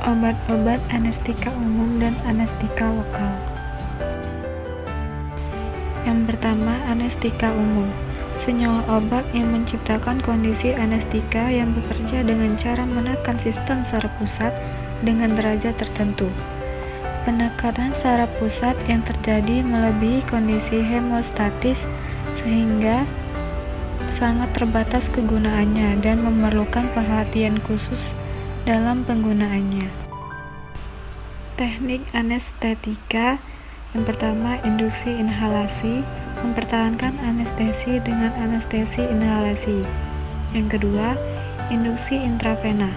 Obat-obat anestetika umum dan anestetika lokal. Yang pertama, anestetika umum. Senyawa obat yang menciptakan kondisi anestetika yang bekerja dengan cara menekan sistem saraf pusat dengan derajat tertentu. Penekanan saraf pusat yang terjadi melebihi kondisi hemostatis sehingga sangat terbatas kegunaannya dan memerlukan perhatian khusus dalam penggunaannya. Teknik anestetika. Yang pertama, induksi inhalasi, mempertahankan anestesi dengan anestesi inhalasi. Yang kedua, induksi intravena,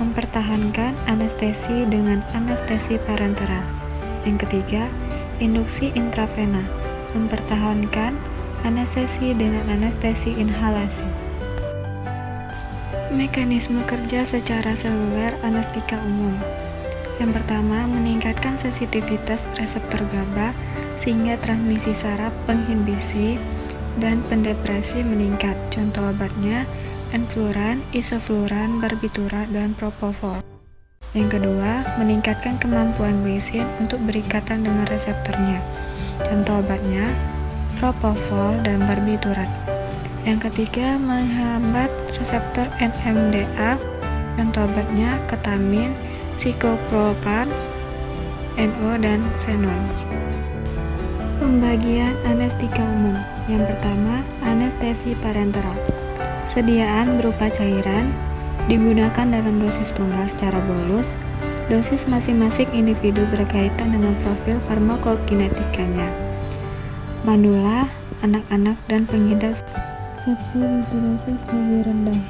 mempertahankan anestesi dengan anestesi parenteral. Yang ketiga, induksi intravena, mempertahankan anestesi dengan anestesi inhalasi. Mekanisme kerja secara seluler anestetika umum. Yang pertama, meningkatkan sensitivitas reseptor GABA sehingga transmisi saraf, penginhibisi, dan pendepresi meningkat. Contoh obatnya enfluran, isofluran, barbiturat, dan propofol. Yang kedua, meningkatkan kemampuan glisin untuk berikatan dengan reseptornya. Contoh obatnya propofol dan barbiturat. Yang ketiga, menghambat reseptor NMDA. Contoh obatnya ketamin, siklopropan, NO, dan xenon. Pembagian anestetika umum. Yang pertama, anestesi parenteral. Sediaan berupa cairan, digunakan dalam dosis tunggal secara bolus. Dosis masing-masing individu berkaitan dengan profil farmakokinetikanya. Manula, anak-anak, dan pengidap kapsul berdosis lebih rendah.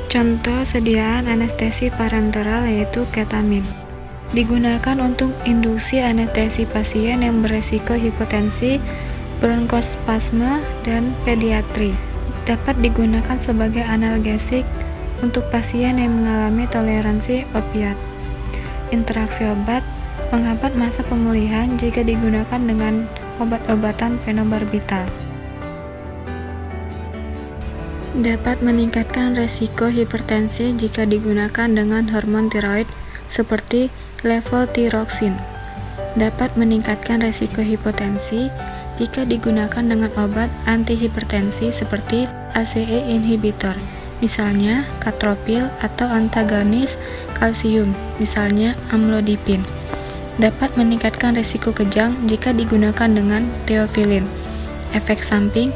Contoh sediaan anestesi parenteral yaitu ketamin. Digunakan untuk induksi anestesi pasien yang beresiko hipotensi, bronkospasme, dan pediatri. Dapat digunakan sebagai analgesik untuk pasien yang mengalami toleransi opiat. Interaksi obat menghambat masa pemulihan jika digunakan dengan obat-obatan fenobarbital. Dapat meningkatkan resiko hipertensi jika digunakan dengan hormon tiroid seperti levothyroxine. Dapat meningkatkan resiko hipotensi jika digunakan dengan obat antihipertensi seperti ACE inhibitor, misalnya katropil, atau antagonis kalsium, misalnya amlodipin. Dapat meningkatkan resiko kejang jika digunakan dengan theophylline. Efek samping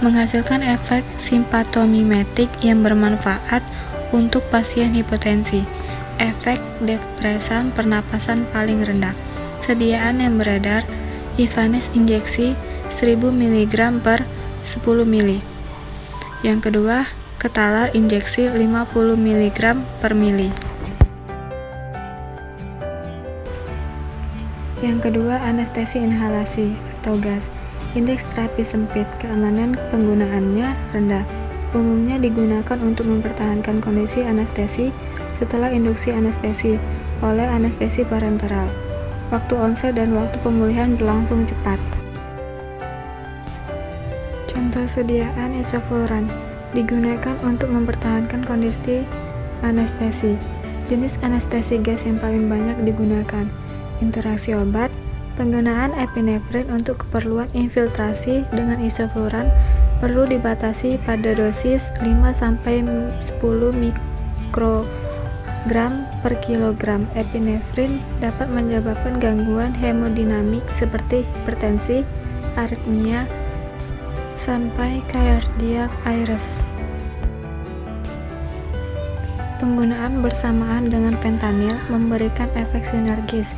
menghasilkan efek simpatomimetik yang bermanfaat untuk pasien hipotensi. Efek depresan pernapasan paling rendah. Sediaan yang beredar, Ivanes injeksi 1000 mg per 10 ml. Yang kedua, Ketalar injeksi 50 mg per mili. Yang kedua, anestesi inhalasi atau gas. Indeks terapi sempit, keamanan penggunaannya rendah. Umumnya digunakan untuk mempertahankan kondisi anestesi setelah induksi anestesi oleh anestesi parenteral. Waktu onset dan waktu pemulihan berlangsung cepat. Contoh sediaan isofluran digunakan untuk mempertahankan kondisi anestesi. Jenis anestesi gas yang paling banyak digunakan. Interaksi obat. Penggunaan epinefrin untuk keperluan infiltrasi dengan isofluran perlu dibatasi pada dosis 5-10 mikrogram per kilogram. Epinefrin dapat menyebabkan gangguan hemodinamik seperti hipertensi, aritmia, sampai cardiac arrest. Penggunaan bersamaan dengan fentanyl memberikan efek sinergis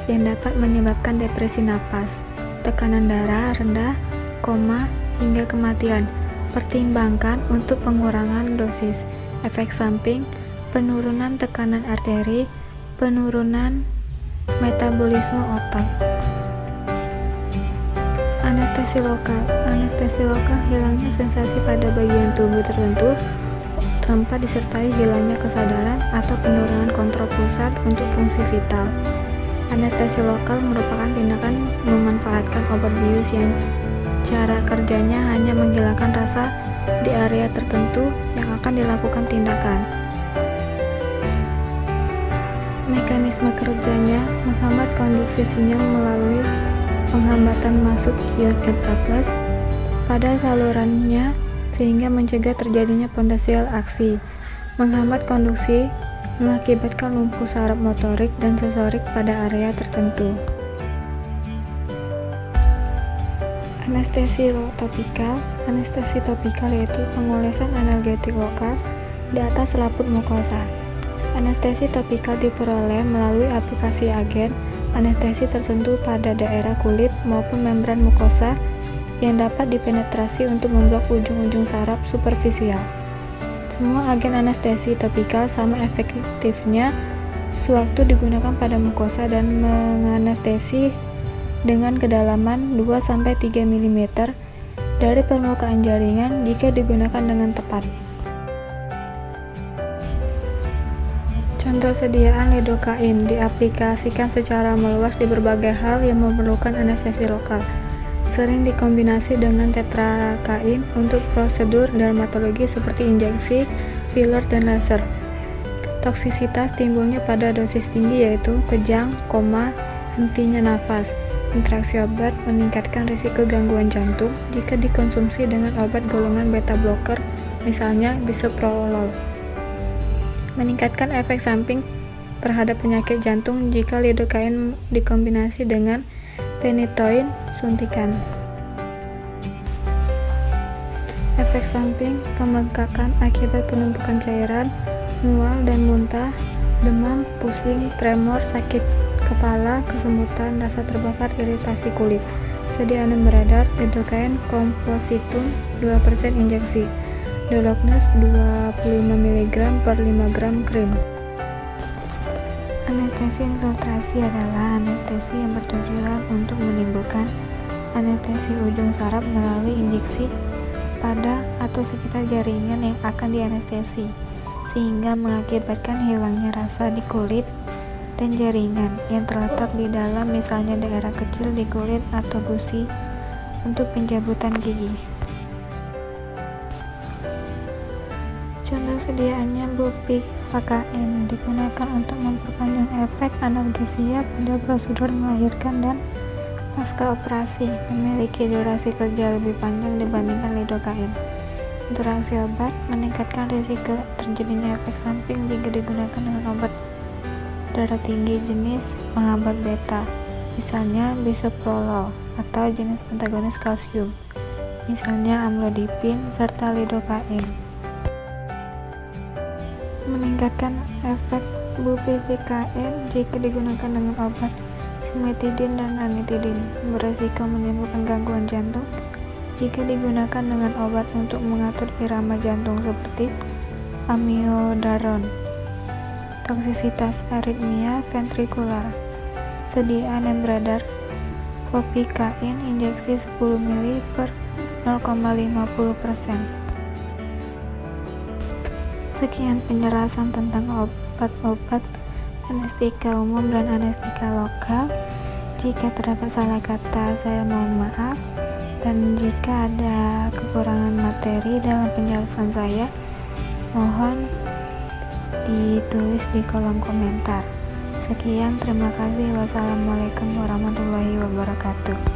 yang dapat menyebabkan depresi napas, tekanan darah rendah, koma, hingga kematian. Pertimbangkan untuk pengurangan dosis. Efek samping, penurunan tekanan arteri, penurunan metabolisme otak. Anestesi lokal. Anestesi lokal hilangnya sensasi pada bagian tubuh tertentu tanpa disertai hilangnya kesadaran atau penurunan kontrol pusat untuk fungsi vital. Anestesi lokal merupakan tindakan memanfaatkan obat bius yang cara kerjanya hanya menghilangkan rasa di area tertentu yang akan dilakukan tindakan. Mekanisme kerjanya menghambat konduksi sinyal melalui penghambatan masuk ion Na+ pada salurannya sehingga mencegah terjadinya potensial aksi, menghambat konduksi, mengakibatkan lumpuh saraf motorik dan sensorik pada area tertentu. Anestesi topikal. Anestesi topikal yaitu pengolesan analgetik lokal di atas selaput mukosa. Anestesi topikal diperoleh melalui aplikasi agen anestesi tertentu pada daerah kulit maupun membran mukosa yang dapat dipenetrasi untuk memblok ujung-ujung saraf superfisial. Semua agen anestesi topikal sama efektifnya sewaktu digunakan pada mukosa dan menganestesi dengan kedalaman 2-3 mm dari permukaan jaringan jika digunakan dengan tepat. Contoh sediaan lidocain diaplikasikan secara meluas di berbagai hal yang memerlukan anestesi lokal. Sering dikombinasi dengan tetrakain untuk prosedur dermatologi seperti injeksi, filler, dan laser. Toksisitas timbulnya pada dosis tinggi yaitu kejang, koma, hentinya napas. Interaksi obat meningkatkan risiko gangguan jantung jika dikonsumsi dengan obat golongan beta blocker, misalnya bisoprolol. Meningkatkan efek samping terhadap penyakit jantung jika lidocain dikombinasi dengan phenytoin suntikan. Efek samping pembengkakan akibat penumpukan cairan, mual dan muntah, demam, pusing, tremor, sakit kepala, kesemutan, rasa terbakar, iritasi kulit. Sediaan yang beredar, lidocain kompositum 2% injeksi, Dolognase 25 mg per 5 gram krim. Anestesi infiltrasi adalah anestesi yang bertujuan untuk menimbulkan anestesi ujung saraf melalui injeksi pada atau sekitar jaringan yang akan dianestesi, sehingga mengakibatkan hilangnya rasa di kulit dan jaringan yang terletak di dalam, misalnya daerah kecil di kulit atau gusi untuk pencabutan gigi. Contoh sediaannya bupivacain digunakan untuk memperpanjang efek analgesia pada prosedur melahirkan dan pasca operasi, memiliki durasi kerja lebih panjang dibandingkan lidocain. Interaksi obat meningkatkan risiko terjadinya efek samping jika digunakan dengan obat darah tinggi jenis penghambat beta, misalnya bisoprolol, atau jenis antagonis kalsium, misalnya amlodipin serta lidocain. Meningkatkan efek bupivacain jika digunakan dengan obat simetidin dan ranitidin, beresiko menimbulkan gangguan jantung jika digunakan dengan obat untuk mengatur irama jantung seperti amiodaron. Toksisitas aritmia ventrikular. Sediaan yang beredar, fopicain injeksi 10 ml per 0,50%. Sekian penjelasan tentang obat-obat anestetika umum dan anestetika lokal. Jika terdapat salah kata, saya mohon maaf, dan jika ada kekurangan materi dalam penjelasan saya, mohon ditulis di kolom komentar. Sekian, terima kasih. Wassalamualaikum warahmatullahi wabarakatuh.